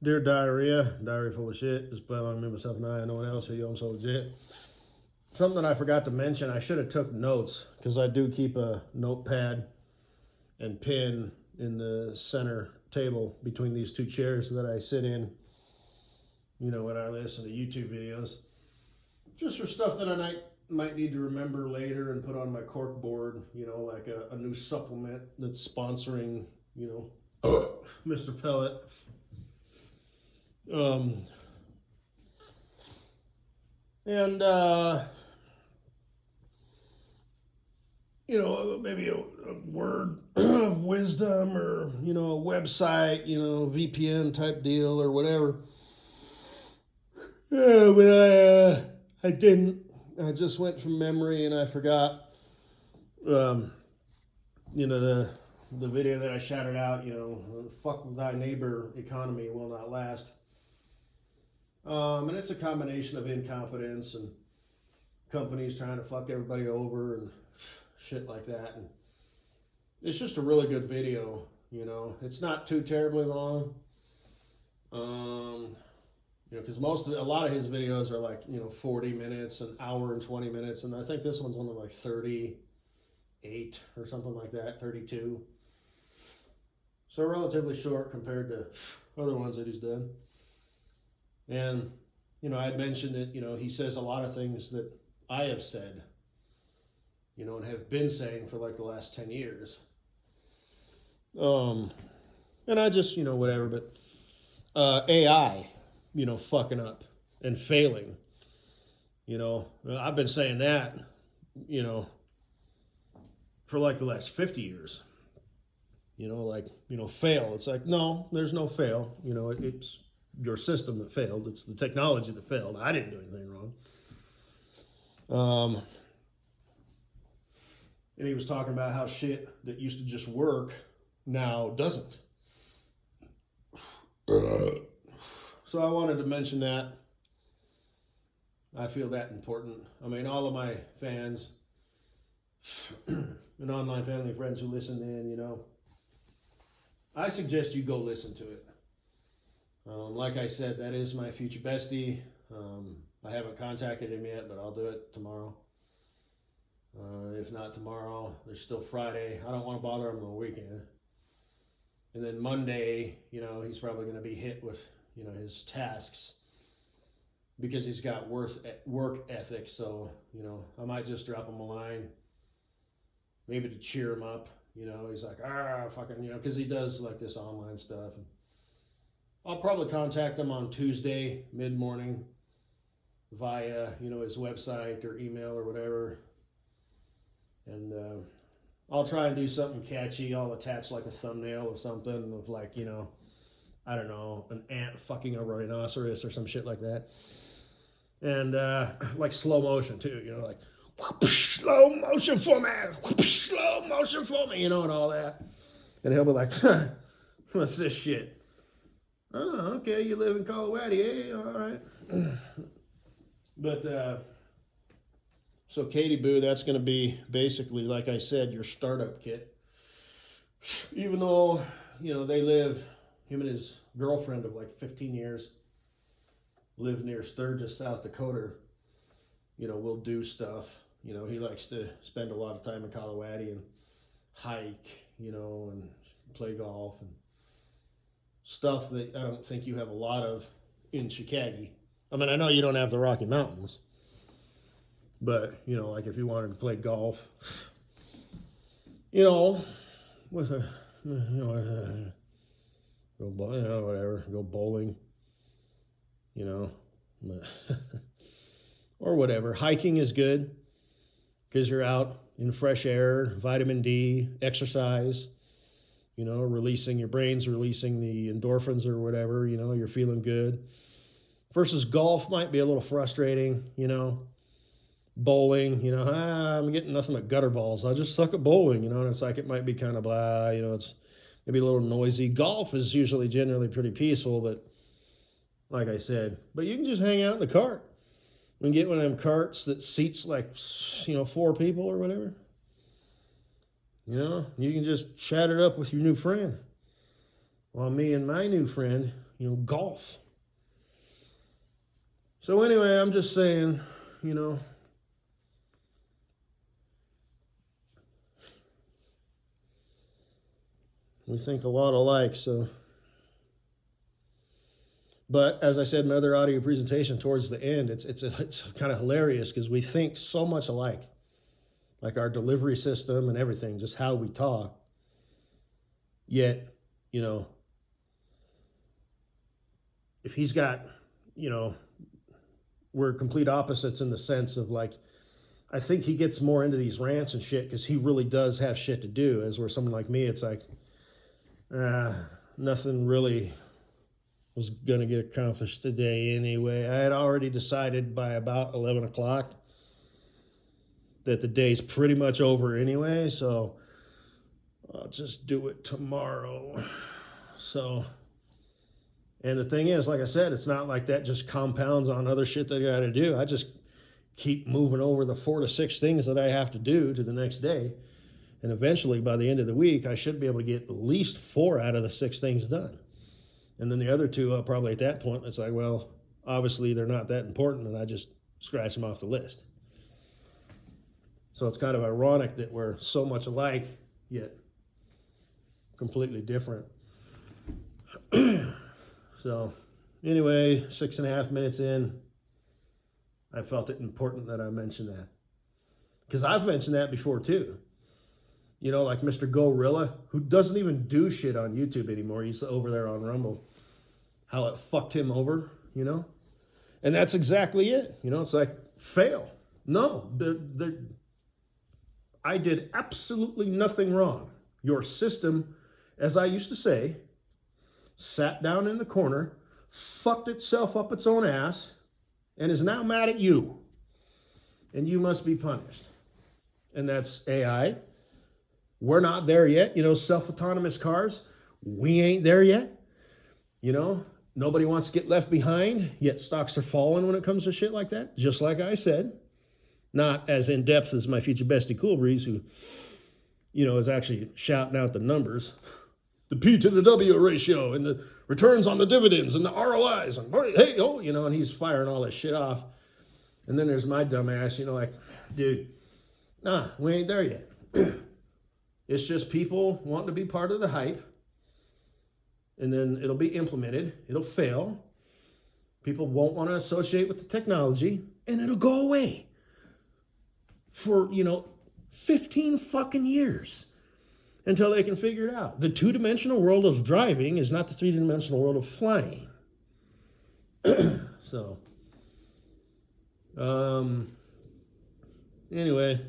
Dear diary full of shit. Just play along with me, myself, and I. No one else. Here you, I'm so legit. Something that I forgot to mention. I should have took notes because I do keep a notepad and pen in the center table between these two chairs that I sit in. You know, when I listen to YouTube videos, just for stuff that I might need to remember later and put on my cork board. You know, like a new supplement that's sponsoring. You know, Mr. Pellet. And you know, maybe a word of wisdom, or you know, a website, you know, VPN type deal or whatever. But I didn't. I just went from memory and I forgot. You know, the video that I shouted out. You know, fuck thy neighbor economy will not last. And it's a combination of incompetence and companies trying to fuck everybody over and shit like that. And it's just a really good video, you know. It's not too terribly long. You know, because a lot of his videos are like, you know, 40 minutes, an hour and 20 minutes. And I think this one's only like 38 or something like that, 32. So relatively short compared to other ones that he's done. And, you know, I had mentioned that, you know, he says a lot of things that I have said, you know, and have been saying for like the last 10 years. And I just, you know, whatever, but AI, you know, fucking up and failing. You know, I've been saying that, you know, for like the last 50 years. You know, like, you know, fail. It's like, no, there's no fail. You know, it's your system that failed. It's the technology that failed. I didn't do anything wrong. And he was talking about how shit that used to just work now doesn't. So I wanted to mention that. I feel that important. I mean, all of my fans and online family friends who listened in, you know, I suggest you go listen to it. Like I said, that is my future bestie. I haven't contacted him yet, but I'll do it tomorrow. If not tomorrow, there's still Friday. I don't want to bother him on the weekend. And then Monday, you know, he's probably going to be hit with, you know, his tasks because he's got work ethic. So, you know, I might just drop him a line, maybe to cheer him up. You know, he's like, fucking, you know, because he does like this online stuff. And I'll probably contact him on Tuesday, mid-morning, via, you know, his website or email or whatever. And I'll try and do something catchy. I'll attach like a thumbnail or something of like, you know, I don't know, an ant fucking a rhinoceros or some shit like that. And like slow motion too, you know, like whoosh, slow motion for me, whoosh, slow motion for me, you know, and all that. And he'll be like, what's this shit? Oh, okay, you live in Colorado, eh? All right. But so Katie Boo, that's going to be basically, like I said, your startup kit. Even though, you know, they live, him and his girlfriend of like 15 years live near Sturgis, South Dakota. You know, we'll do stuff. You know, he likes to spend a lot of time in Colorado and hike, you know, and play golf and stuff that I don't think you have a lot of in Chicago. I mean, I know you don't have the Rocky Mountains. But, you know, like if you wanted to play golf, you know, with a, you know, whatever, go bowling, you know, or whatever. Hiking is good because you're out in fresh air, vitamin D, exercise, you know, releasing your brain's releasing the endorphins or whatever, you know, you're feeling good. Versus golf might be a little frustrating, you know. Bowling, you know, I'm getting nothing but gutter balls. I just suck at bowling, you know, and it's like it might be kind of blah, you know, it's maybe a little noisy. Golf is usually generally pretty peaceful, but like I said, but you can just hang out in the cart and get one of them carts that seats like, you know, 4 people or whatever. You know, you can just chat it up with your new friend. While me and my new friend, golf. So anyway, I'm just saying, we think a lot alike, so. But as I said in my other audio presentation towards the end, it's kind of hilarious because we think so much alike. Like our delivery system and everything, just how we talk. Yet, if he's got, we're complete opposites in the sense of like, I think he gets more into these rants and shit because he really does have shit to do. As where someone like me, it's like, nothing really was going to get accomplished today anyway. I had already decided by about 11 o'clock that the day's pretty much over anyway, so I'll just do it tomorrow. So, and the thing is, like I said, it's not like that just compounds on other shit that I got to do. I just keep moving over the 4 to 6 things that I have to do to the next day. And eventually, by the end of the week, I should be able to get at least 4 out of the 6 things done. And then the other 2, probably at that point, it's like, well, obviously they're not that important, and I just scratch them off the list. So it's kind of ironic that we're so much alike, yet completely different. So anyway, 6.5 minutes in, I felt it important that I mention that. Because I've mentioned that before too. Like Mr. Gorilla, who doesn't even do shit on YouTube anymore. He's over there on Rumble. How it fucked him over, And that's exactly it. It's like, fail. No, I did absolutely nothing wrong. Your system, as I used to say, sat down in the corner, fucked itself up its own ass, and is now mad at you. And you must be punished. And that's AI. We're not there yet. Self-autonomous cars, we ain't there yet. Nobody wants to get left behind, yet stocks are falling when it comes to shit like that. Just like I said. Not as in-depth as my future bestie Cool Breeze, who, is actually shouting out the numbers. The P to the W ratio and the returns on the dividends and the ROIs. And hey, and he's firing all this shit off. And then there's my dumb ass, like, dude, nah, we ain't there yet. It's just people wanting to be part of the hype. And then it'll be implemented. It'll fail. People won't want to associate with the technology. And it'll go away. For, 15 fucking years. Until they can figure it out. The 2-dimensional world of driving is not the 3-dimensional world of flying. So. Anyway.